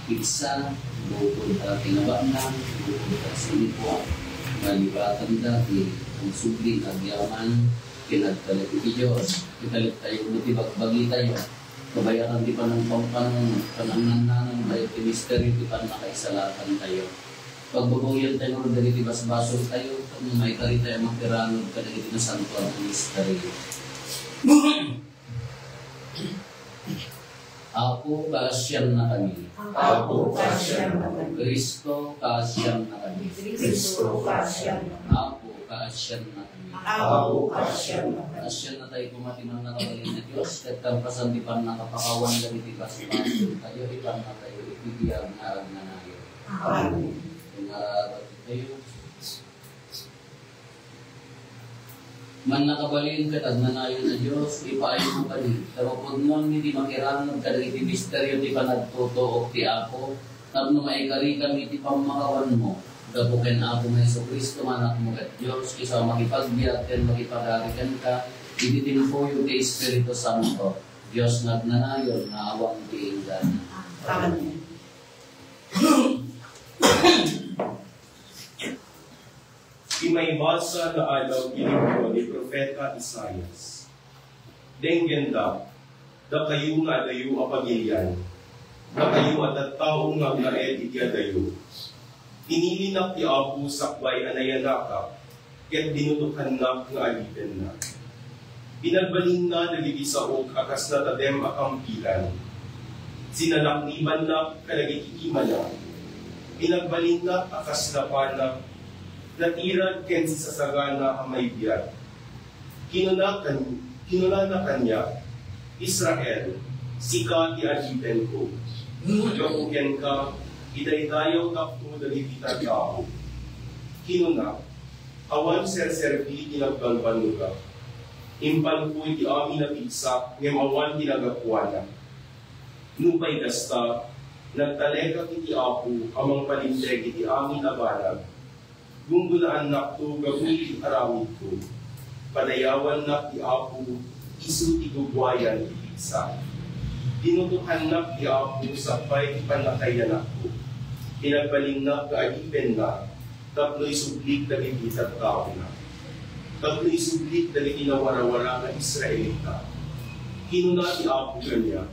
Pizza, bukod tinabanan, bukod sinipo, malibatan dati, ang subli, agyaman, pinagtalit iti Diyos, pinalit tayo, buti bagbagi tayo, kabayaran di pa ng pananganan, tayo tinisteri, di pa nakaisalatan tayo. Pagbabawian tayo, dari di basbasol tayo, pag may kari tayo magtiranod, kadagiti na santo ang tinisteri. Ako kasyan na kami. Ako kasyan na kami. Kristo kasyan na kami. Kristo kasyan na kami. Ako kasyan na kami. Ako kasyan na kami. Kasyan na tayo kumatinang nakabalin na Diyos. At kampasan di pa nakapakawan na itipas tayo. Ipan na tayo ipigiyag na agnanayo. Amen. Kung narabat tayo. Man nakabalin ka, tagnanayon na Diyos, ipaayon mo ka din. Pero kung nun, hindi makirangan ka rin, iti misteryo, di pa nagtutuok ti ako, tapno maikari kami, iti pamakawan mo. Dapukin ako ng Jesucristo, manak mo at Diyos, isa makipagbiyatin, makipagarikan ka, iti tinpuyo ti Espiritu Santo. Diyos nagnanayon, naawang tiinggan. Amen. Imaybasa na alaw ginito ni Propeta Isaias. Denggenda, da kayo nga dayo apagilyan, da kayo at tao nga naed itya dayo. Inilinak ti Apo sakbay anayanaka, ket dinutukan na nga alipin na. Pinagbalin na nalibisaog akas na tadem akampilan. Sinalakniban na kalagikikiman na. Pinagbalin na akas na pana, natirad ken si sasagana ang may biyat. Kinuna na kanya, Israel, sika ti ajipen ko. Gapuken ka, idaydayaw takto dalibitag kao. Kinuna, awan serserbi tinagbalbanuga. Impan ko iti amin na pigsak, ngem awan tinagapuana. Nupay gasta, nagtaleka iti Apo, amang palindreg iti amin na balag. Gunggulaan na to gagawin arawid ko. Padayawan na ti Apo, isu ti gugwayan ti pigsa. Dinutuhan na ti Apo sa pay panakayan ako. Pinagbaling na kaagipen na, taplo'y sublik na gigitag tao na. Taplo'y sublik na gitinawarawara na Israelita. Kinuna ti Apo kanya,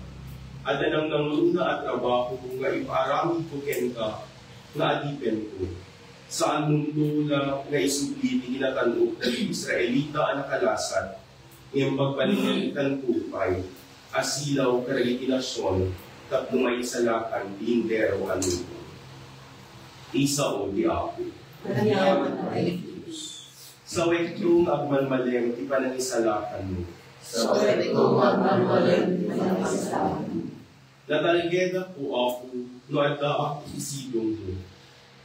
at anang nangluna at trabaho nga ipaarami ko kenka na adipen ko. Saan mundo na naisubli ni ginatanog na Israelita ang nakalasan, ngayong pagpalingalitan ko pa'y asilaw karagitilasyon, tapno may salakan lindero anubo. Isa o di Apo. Sa wektong agmalmalem, di pa nang isalakan mo. Sa wektong agmalmalem, di pa nang isalakan mo. Natalageda po ako, no at ako isidong mo.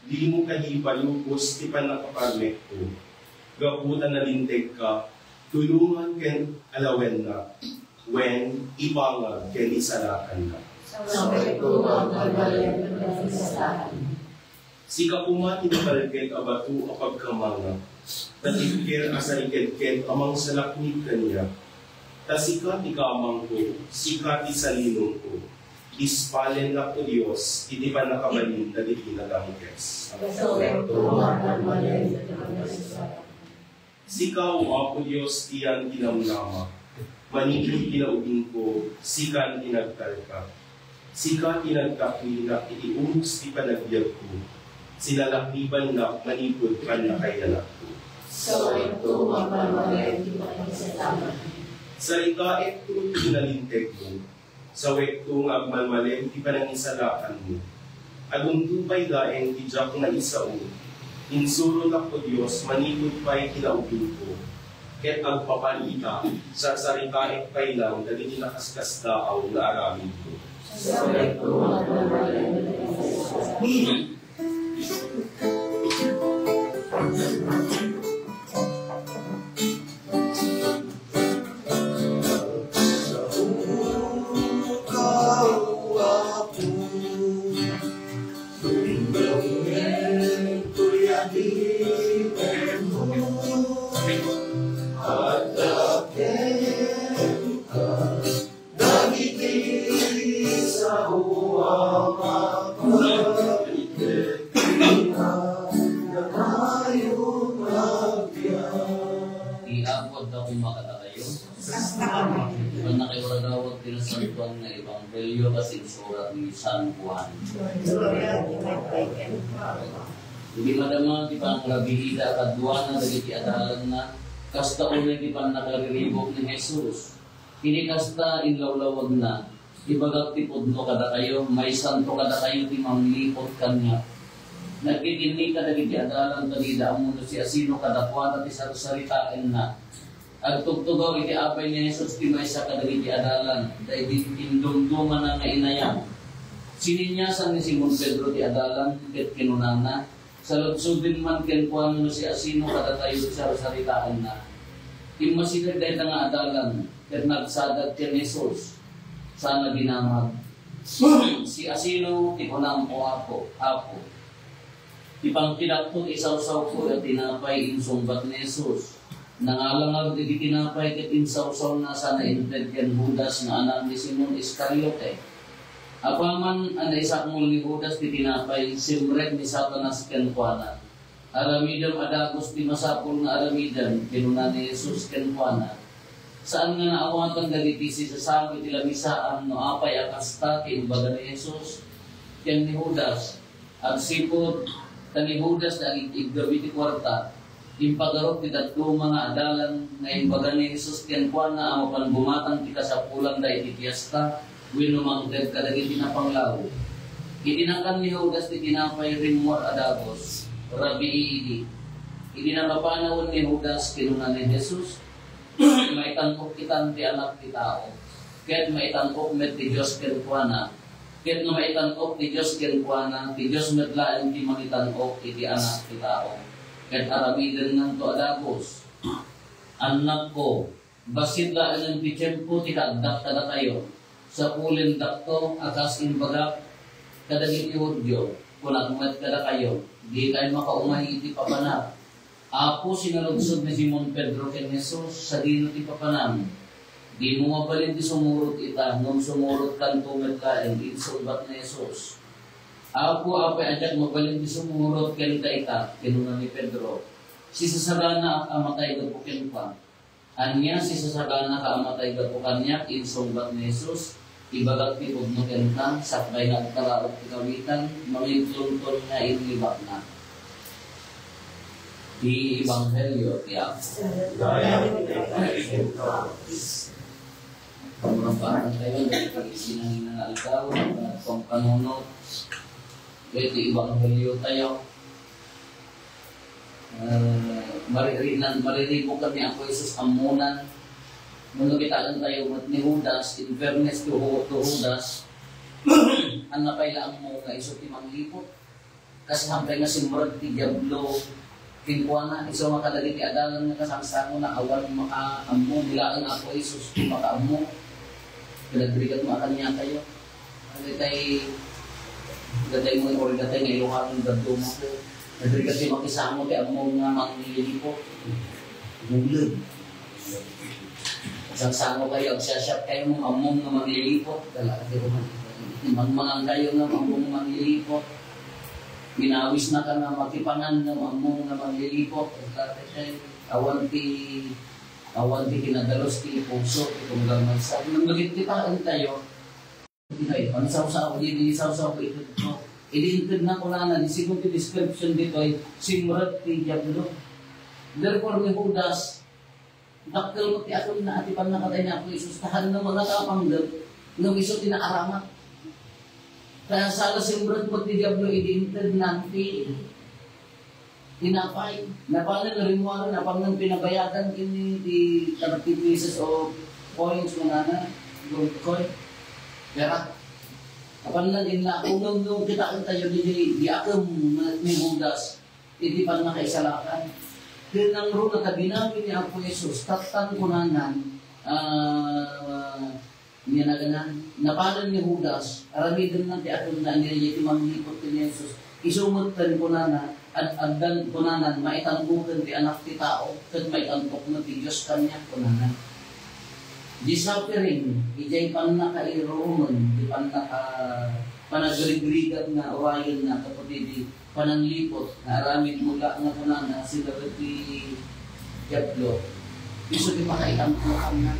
Di mo kahipalugos, di pa nakaparmek ko. Gaputan na lintek ka, tulungan ken alawen na, when ipangag ken isalakan na. Sa wektong agmalmalem, di pa nang isalakan mo. Sika kumati na palagkit abatu apag kamanga, tatikir asalikit amang salaknit kanya, tasika ti kamang ko, sika ti salinong ko, ispalen na ko Diyos, iti pa nakabalin na di pinagangkes. Sika o ako Diyos tiyan tinamnama, manipin kinaubing ko, sikan tinagtalka, sika tinagtakwi na iti umus ti panagbiag ko, sinalakniban na manipod pan na kay anak ko. Sa wekto magmamagay di makinisalamat. Sa ikaet kung pinalinteg mo, sa wektong agmalmalem ti panangisalaan mo. Aguntupay daeng tijak na isao, insuro na ko Diyos, manipod pa'y kinaubin ko. Ket agpapalita, sa sarikaet pa'y lang, dali nakaskas daaw na aramid ko. Sa wekto magmamagay di makinisalamat. Iabot ako makatakayo. Kung nakiwaradawag tinasantuan na Ebanghelyo kasi surat ni San Juan. Hindi madama di pa ang labihida kadwa na dagiti adalan na kasta unay di pa nakariribok ni Jesus. Hindi kasta inlawlawag na ibagak tipod no kada kayo, may santo kada kayo di mamlipot kanya. Nagkikini ka dagiti adalan kanida ang mundo si asino kadakwan at isarusaritain na. Agtugtugaw iti apay ni Jesus ti may sa kadagiti adalan dahil indumduman na nga inayang. Sininyasan ni Simon Pedro ti adalan ket kinunana. Sa lutsudin man kenkuan no si asino kadatayo sa saritaan na. Immasinag dahil nga adalan ket nagsadag ti Jesus. Sana ginamag. Si asino ti kunam o apo. Ti pangkinakto isawsaw ko at tinapay insumbat ni Jesus. Nangalangal ti tinapay ket insawsaw na sana inted ken Judas na anak ni Simon Iscariote. Apaman ang naisakmol ni Judas ti tinapay, simrek ni Satanas kenkuana. Aramidam adagos ti masapul nga aramidam, kinuna ni Jesus kenkuana. Saan nga naawatan dagiti si sasabi ti lamisaan no apay akasta ti imbaga ni Jesus ken ni Judas. Ang sipod ni Judas na iggabi ti kwarta, impagarot ti tatlo mga adalan nga imbaga ni Jesus kenkuana awapan bumatang ti kasapulan da iti fiesta. Winumangted kadagiti na panglaw. Itinakan ni Judas ti tinapay rimor adagos, rabi iidi. Itinakapanawon ni Judas kinuna ni Jesus, maitangkok kitan ti anak ti tao. Ket maitangkok met ti Diyos kenkuana. Ket no maitangkok ti Diyos kenkuana, ti Diyos metlaen ti mangitangkok iti anak ti tao. Ket aramiden nang to adagos. Anak ko, basit laan ti tiyempo ti kaagdak kada kayo. Sa pulin dakto, akas imbagak, kadagiti Hudyo, kunagmat kada kayo, di kayo makaumay iti papanap. Apo sinalugsod ni Simon Pedro ken Jesus, sa dino ti papanam. Di mo mabalin ti sumurot ita, nung sumurot kan tumet kain, insulbat ni Jesus. Apo apay adyak mabalin ti sumurot ken ita, kinuna ni Pedro. Si sasagana amatay gapukin pa. Anya si sasagana kaamatay gapukan niya, insulbat ni Jesus. Ibagat ti pugno kentang, sakbay na kalaot ti kawitan, mangintultol na inlibak na. Di Ebanghelyo ti Apo. Pamurampaan tayo, dahil sinangin na alkaw, pang panunod. Kaya ti Ebanghelyo tayo. Mariribo kami ako Jesus amunan. Nung nabitaan tayo ni Judas, in fairness to Judas, ang napailaan mo nga iso ti manglipot. Kasi hampay nga simrad ti Diablo, kinkuana, iso makadali ti adalan nga kasangsango na awan makaammo, bilaan ako Jesus, makaammo. Pinagrigat mo akan niya tayo. Gatay mo, or gatay nga iluhan ng gado mo. Nagrigat yung makisamo ti ammo nga manglilipot. Gulog. Sangsano kayo, agsyasyap kayo mong among na maglilipot. Mangmangang kayo na among maglilipot. Minawis na ka na makipangan na among na maglilipot. Awan ti kinadalos ti puso. Itong gaman sa nang magititaan tayo. Ang isaw-saw, isaw-saw ko ito. Idintid na ko na, isigong ti description dito ay simrat ti Diablo. Therefore, ni Judas, dakkel mo ti aton na atipan na katay na ako Isus, tahan na mga kapanggap, ng iso tinaaramat. Kaya sala simbrat mo ti Diablo, idinted nanti, tinapay. Napalan na rin mo ano, napangang pinabayagan kini di 30 pieces of coins mo na gold coin. Kaya, kapalan din na, kung nung kita tayo di akam ni Judas, itipan na kaisalakan. Kaya nang ro na kabinabi ni Apo Jesus, tatang kunanan, niya na ganan, napalan ni Judas, aramidan ng tiatong na niliyay manglipot ni Jesus, isumot kan kunanan, at agdan kunanan, maitangbukan ti anak ti tao, kat maitangkok na ti Diyos kanya kunanan. Di suffering, ijay pan na kairoon, di pan na panagrigligat na orayon na kapatid di pananlipot, na aramid mula nga kunanan, sila ti Diablo, iso di makaitangkokan na.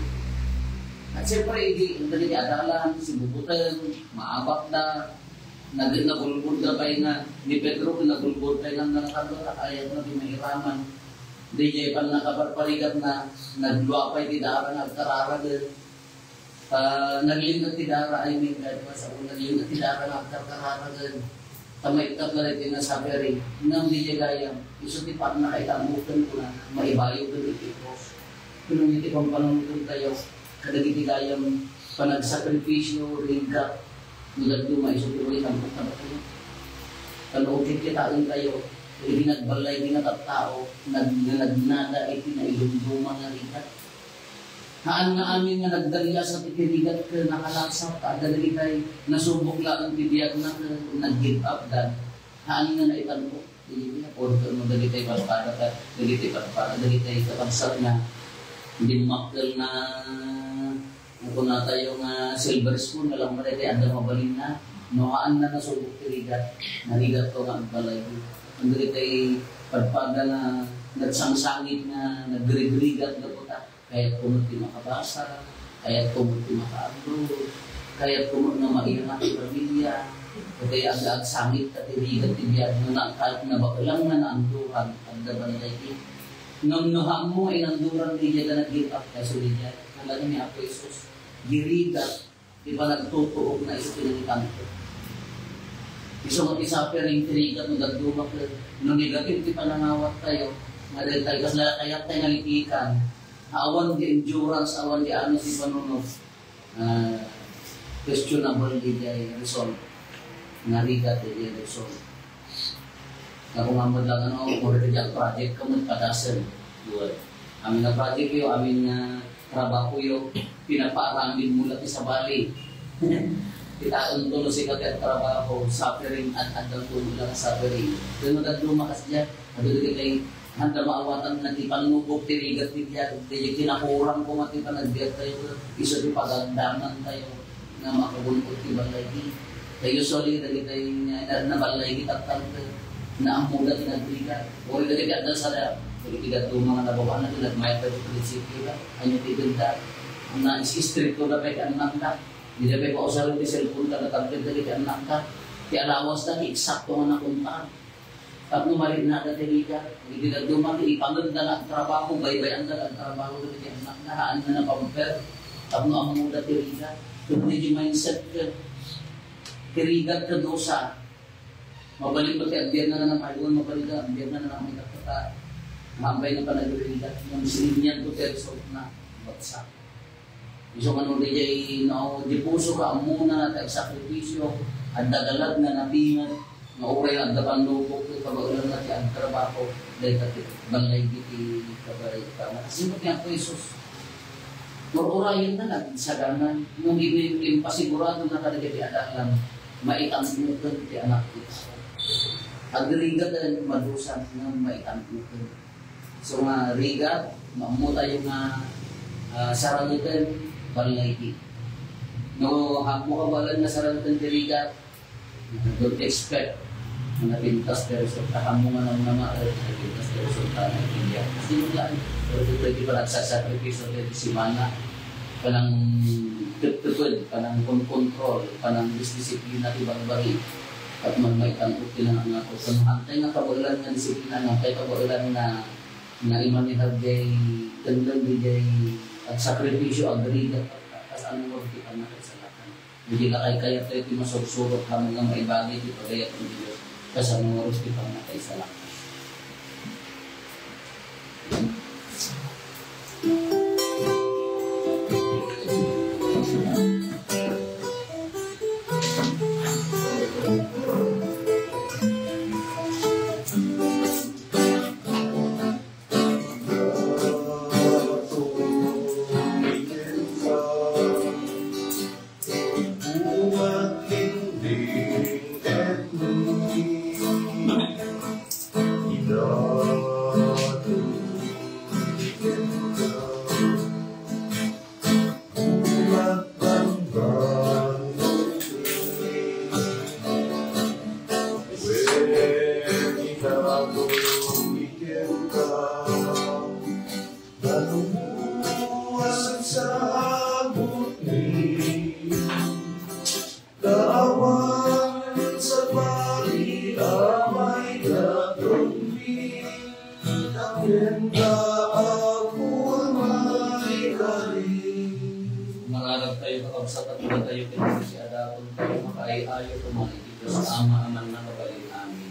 At siyempre, hindi adalan, sibubutan, maabak na, nagulbod na pa na, ni Pedro, nagulbod pa ng nakakadora, ayaw na di mahiraman. Di jay pan nakaparparigat na, nagluapay ti dara, nagkararagan. Naglingkat ti dara, I mean, kahit sa kung naglingkat ti dara, nagkararagan. Tamay-kat na rin tinasabi rin, nang di jay gayang, iso ti pan na kaitamutan ko na, maibayo ko ni Tipos. Kung hindi pang panunod tayo, kadagiti gayang panagsakripisyo, ringkat, nulad luma, iso pinulit ang pagkabato. Kanuukit kitaan tayo, hindi nagbalay din at tao, nagnada, iti na ilumduma nga ringkat. Haan nga amin nga nagdalya sa titirigat ka nakalaksa, kadagiti tayo, nasubok lang ang tibiyag na nag-give up dan. Haan nga naitanpo, hindi na, or dagiti tayo para dagiti kapagsat na, hindi makal na kung na tayo nga silver spoon, walang malay tayo, anda mabalin na, nohaan na nasubok tirigat, narigat ko nga ang balay. Ang dali tayo pagpaga na nagsangsangit na nagrigat na puta, kaya't kumuti makabasa, kaya't kumuti makaabro, kaya't kumuti na maiyak ang pamilya, kaya ang sangit at tirigat tibiyad na nabakalang na naanduhan ang dabalay ito. Nung nuhang mo ay nanduran di dyan na nag-give up ka so di dyan. Kala ni Apo Jesus, girigat, di ba nagtutuog na isa pinalitan ko. Iso nga isapi rin tirigat mo nagdumak ka. Nung negative di panangawat tayo, nga dahil tayo kasi kaya tayo nalitikan, awan di endurance, awan di ano si panunod, questionable di dyan result. Narigat di dyan result. Kung mamad lang kung rin project ka mo, padasan. Amin na project yun, amin na trabaho yun, pinapaaramin mula sa bali. Itaon tulo si kagad trabaho, suffering at andang tulo lang suffering. Kung magandlumakas dyan, nadudugi kayo, handa maawatan na tipanubog, tirigat niya, kaya kinakurang ko mati pa nagbiyak tayo, iso di pagandaman tayo na makabulkot ibalay. Kaya usually, dali tayo nabalay itatang na ang mula tinagbigat. O ilagay ka sa politigat yung mga nabawa na tinagmayat ka sa prinsipyo ka. Ang yung titinda. Ang na-istrito na pa anak ka. Hindi na pa ko usarin di cellphone ka na tablet na ka anak ka. Kaya alawas na, eksakto nga nakuntaan. Tapos marin na dati ka. Hindi na dumang, ipanganda na ang trabaho, baybayan na ang trabaho na ka anak ka. Haan na na pamper. Tapos ang mula tirigat. Kung hindi mindset ka, tirigat ka dosa. Mabalik ba tayo, abdiyan na naman ayun, mabalik ka, abdiyan na naman may kapata. Mambay na panagaligat, yung sinigyan ko tayo na bagsak. Iso manong di jay, di puso ka, muna na tayo sakripisyo, at dadalag na napingan, mauray ang dapanlupok, kabaulan na tayo ang trabaho, dahil tayo balay giti kabaray ka. Kasi mo tayo po Isus, mururayan na lang, saganan, nung ibig pasigurado na kalagay adalan, maitang inutan ti anak kita. Agrigat na madusan ng maitampukan. So nga rigat, maamuta yung sarangitan, balay di. No, hapmo ka balan na sarangitan ti rigat, don't expect na pintas na resulta. Hapmo nga ng mga pintas na resulta ng India. Kasi mo lang, pero ito pa nagsasakripisyo dito si Mana, panang tupad, panang control, panang disiplina ti bari at magmaitan ko tinangan ako. Kung hantay nga kabulan nga disiplina nga, kaya kabulan na na imanihag kay tandang dijay at sakripisyo agrigat at ano mo kita na kasalakan. Hindi na kaya tayo iti masursurot hamang nga maibagi iti pagayat ng Diyos kasi ano mo kita na kasalakan. Mangarap tayo kakabsat at mga tayo pinagsiadapon tayo makaiayo kumain dito sa Ama Amang nakabalin amin.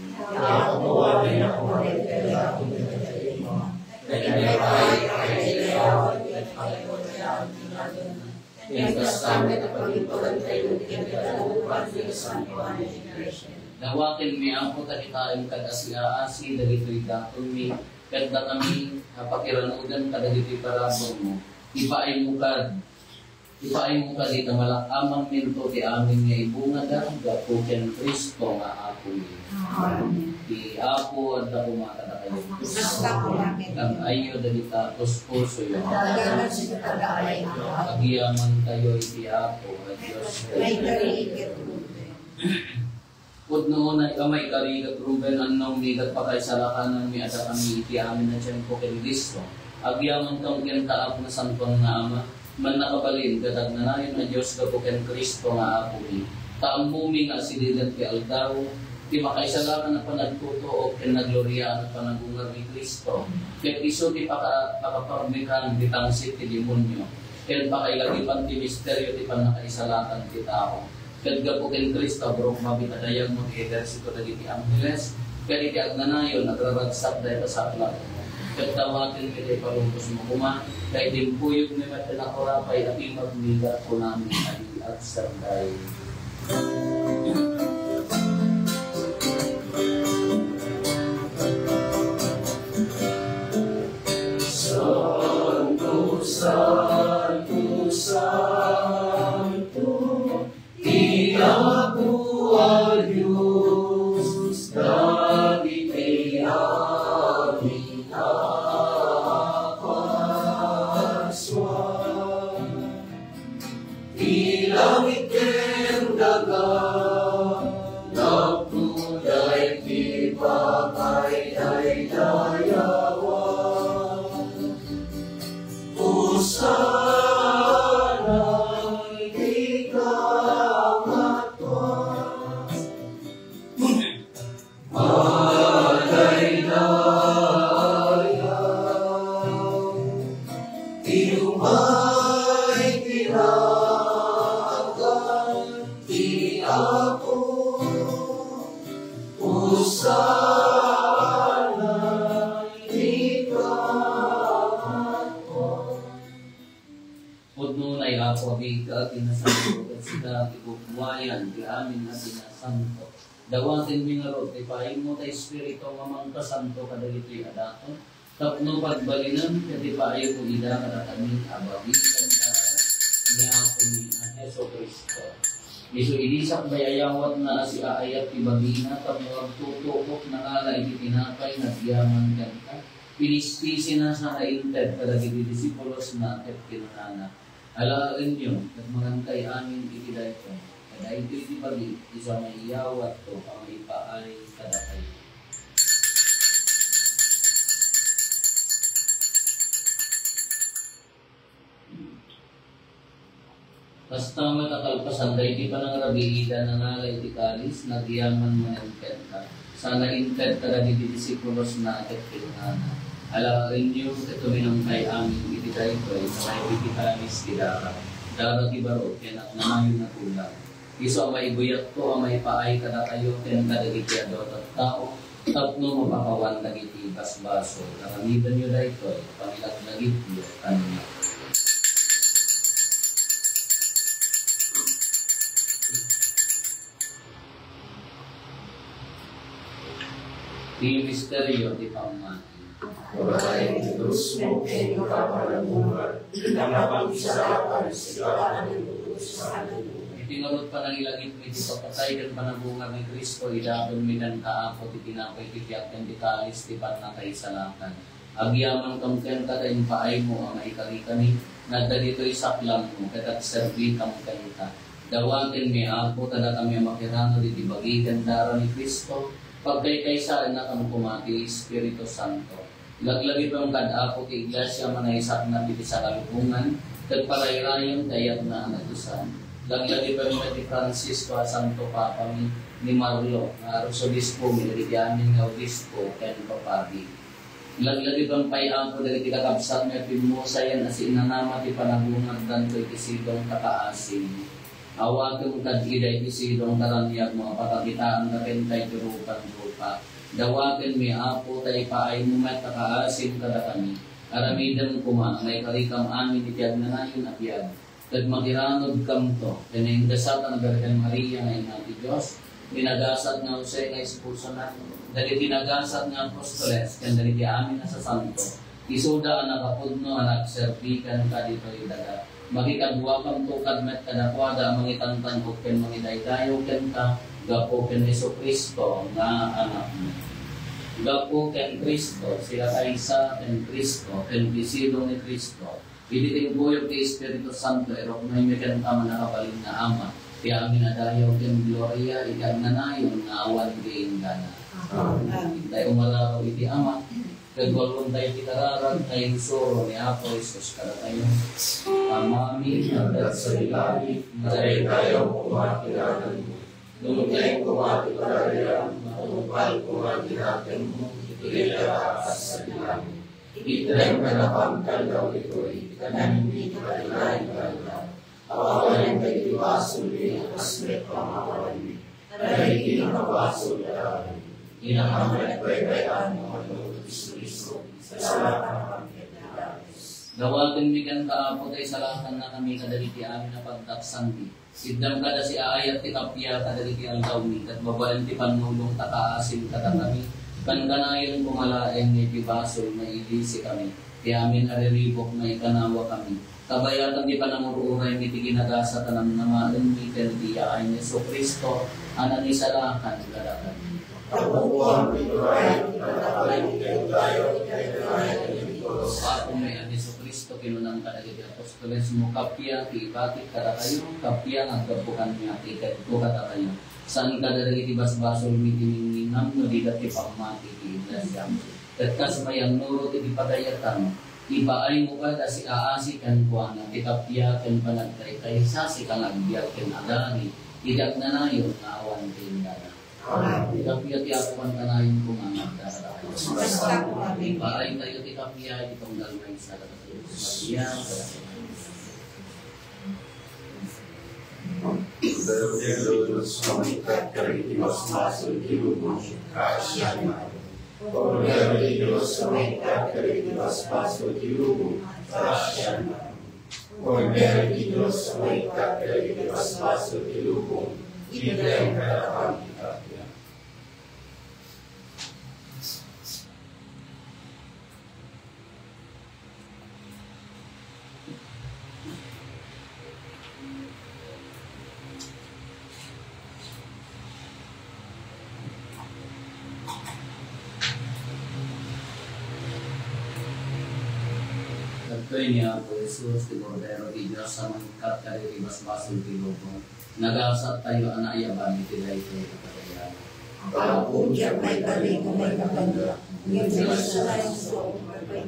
Dawakin mi ako takitaim kadasya-asi dagito'y daton mi kanda kami pakiranudan kadagito'y parabong mo. Ipaay mo ka dito malakamang minto ti amin nga ibunga da gapo ken Kristo nga ako ni. Di ako at ako makata kayo. Ang ayo dalita puso yo. Agiyaman kayo iti ako at Diyos. Pudno na kamay karigat Ruben annong nigat pakay salakanan mi ada kami iti amin na tiyan po ken Kristo. Agiyaman kang kintaap na santong nga ama. Man nakabalin katag nanayon na Diyos kapo ken Kristo nga ako ni. Taambumi nga sililan ti aldaw, ti makaisalakan na panagtuto o ken naglorya na panagungar ni Kristo. Ken iso ti pakaparmikan ti tangsit ti demonyo. Ken pakailagipan ti misteryo ti panakaisalakan ti tao. Ken kapo ken Kristo bro mabitadayag mo ti ehersito dagiti angheles. Ken iti agnanayon nagraragsak dahil sa aklat. Katawatin kita palungkos mo kuma, kay dimpuyog ni matinakurapay at imagniga ko namin ay at sarday. Santo, Santo, Santo, Iyaku ang Diyos, David ay amin. Langit ken dagat, nagtulay di pakay ay dayawan. Usana di kamatwa, malay dayaw, iumay tira. Ako usana ikaw. Pudno na ako di ka tinasanto at sila ikukuwayan di amin na tinasanto. Dawatin mi nga ro ti paing mo ta espiritu mamang kasanto kadagitoy adaton. Tapno pagbalinan kadi paayo ko ida kada kami abawitan ka ni ako ni Hesus Kristo. Isu inisak bayayawat na si aayat ibagina tapos tutukok na ngala iti tinapay nagyaman kanta. Pinispisi na sa kainted kada iti disipulos na at kinunana. Alain nyo, at magantay amin iti dayto. Kada iti pagi, isa may iyawat to ang ipaay kada kayo. Basta matakalpasan dahil di pa nang rabiida na nga iti kalis, nagyaman mo ng penta. Sana inted ka na di disipulos na at kinunana. Alarin niyo ito minangkay aming ititay ko ay sa may pititalis tidara. Dara ti baro kenak namayon na tulang. Iso amay buyat ko amay paay kada kayo ken kadagiti adot at tao. Tatlo mapakawan dagiti basbaso. Nakamiban niyo dayto ay pangilat dagiti kanina. Di misteryo di pamati. Babae ni Diyos mo kayo kapalamungan, pinapag-isapan sila ang Diyos sa atin. Tinurot pa ng ilagit mi ti papatay ken panabunga ni Kristo idapon mi dan kaapot ti tinapay ti tiyak ken ti talis ti patnatay salakan. Agyaman kam ken kadain paay mo ang maikarikani nadda ditoy saklang mo ket serbi kam ken ka. Dawaken mi apo tada kami makirano ti bagigan dara ni Kristo pagkaykaysaan na kang kumati Espiritu Santo. Laglagi pa ang kadapo ti iglesia manaysak na ti sa kalubungan ket parayrayon kayat na anatusan. Laglagi pa rin ti Francisco at Santo Papa ni Marlo, na Arzobispo, Miliriamin nga Obispo, ken Papadi. Laglagi pa ang payampo dali ti kakabsat nga pimusayan as inanama ti panabungad dan ko iti sidong kakaasin. Awagong kad-iday ti sidong karanyag mga patakitaan na pentay turupan rupa. Dawagan mi apo tay paay mo met kakaasin kada kami. Aramidan kuma, may karikam amin itiag na nayon apyag. Kad makiranod kam to, pinindasat ang Birhen Maria na ina ti Diyos, pinagasat nga Jose kay Esposo na, dali tinagasat nga Apostoles, kan dali ti amin na sa Santo, isuda ang nakapudno anak serbikan ka dito daga. Magikadwa kam to kadmet kadakwada, mangitantan o ken mangidaydayo ken ka, gapo ken Yesu Kristo nga anak mo. Gapo ken Kristo, sila kaysa ken Kristo, ken bisidong ni Kristo, iliting buyog kay Espiritu Santo, erok na imikan kama nakabaling na ama, kaya amin na dayaw ken Gloria, ikag na nayon na awan kay Ingana. Hintay umalaraw iti ama, kagwalong tayo kitararag, tayo suro ni Apo Isus, kada tayo, amami, agad sa ilalim, maray tayo kumakilanan mo, lumutay kumakilanan, matupal kumakilanan mo, itilakas sa ilalim. Itray manapangkal daw ito'y kanan hindi katilain kala. Awalan kay iwasul ni asmet pamawalan ni. Aray kinakawasul kalaran. Inakamat baybayan mo ang Kristo sa salatan ng Pilipinas. Dawagan mi kan kaapo tay salatan na kami kadaliti amin na pagtaksan di. Sidam kada si aayat ti kapya kadaliti ang tawmi kat babalan ti panulong takaasin kada kami. Kandanayon kumalaeng ni Tibasol na ilisi kami, kaya amin ariribok na ikanawa kami. Kabayatan di pa namururay ni Tiginagasa tanang namaan ni Kerdiya ni Yesu Kristo, anan isalakan galakan. Pagbubuang ituray, pagkakalang tayo, Ako may an Yesu Kristo, kinunang kadagiti Apostoles mo, kapya, kiibatik kada kayo, kapya, nagkabukan niya, tiket ko kada kayo. Saan kadagiti basbasol mitininginam, no di dati pamati ti iglesia. At kasmayang nurot iti padayatan, ibaay mo kada si aasi kan kuana, tikapya kan panagtay kaysa si kalagbiyak kan agani, idak na nayon na awan din dada. Tikapya ti akuan kanayon kumangat dada. Ibaay tayo tikapya, itong dalawang sa dada. Deus comunica Deus masul dilubung kasyan. Deus comunica Deus masul dilubung kasyan. Deus comunica Deus masul dilubung idem harapan kita. Nagtoy niya po Jesus, ti Cordero di Diyos sa mangkat kari basbasul ti lubong. Nagasat tayo anayaban iti daytoy kapatayan. Ako diyan may galing kung may kapanda. Ngayon sa tayong so, may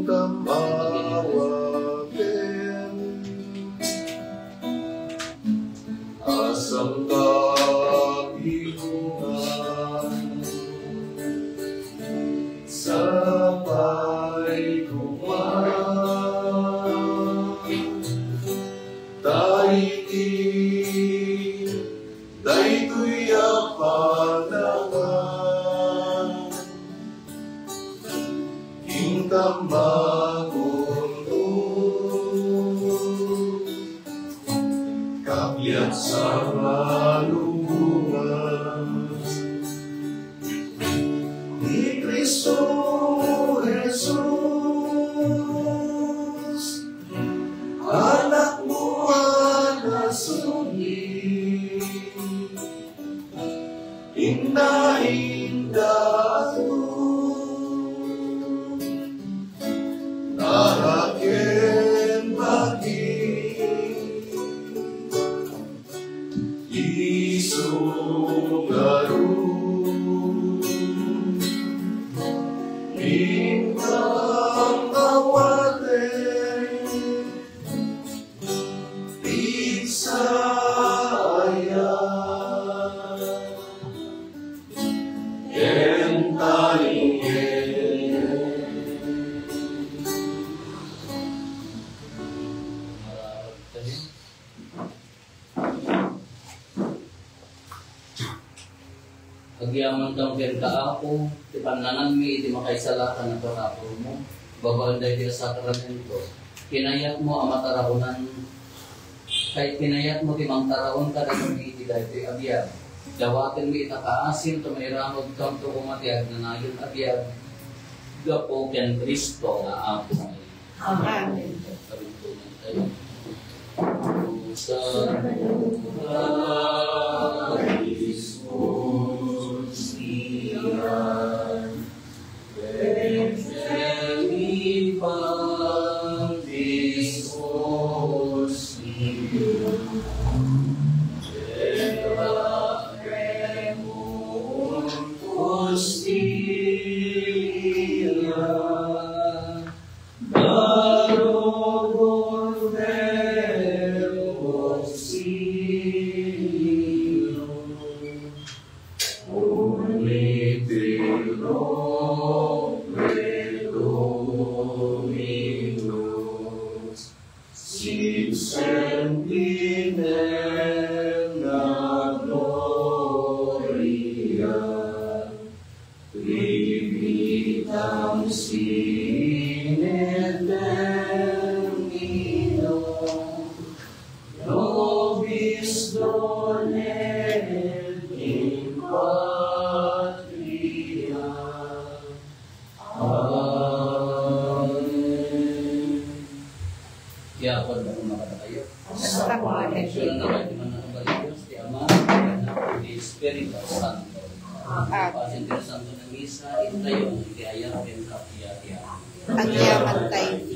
tamawakin asang kahilingan sabay kuman taiti daytoy apanangan hingtang magundo kapiat sa malungan ni Cristo Jesus anak mo ang nasuni inda-inda narakin bagi Isu garu bintang awate Bisaya Agyaman kang ako, ti pananan mi, iti makaisalakan na parapor mo, babal dahil di sakramento, kinayat mo ang matarahunan, kahit kinayat mo ti mang tarahon ka na mi, iti dahil ti abiyag, dawatin mi itakaasim, tumayramod kang tukumatiyag na nayon abiyag, gapo ken Kristo na ako ngayon. Amen. Karintunan tayo. Sa Agyaman tayo.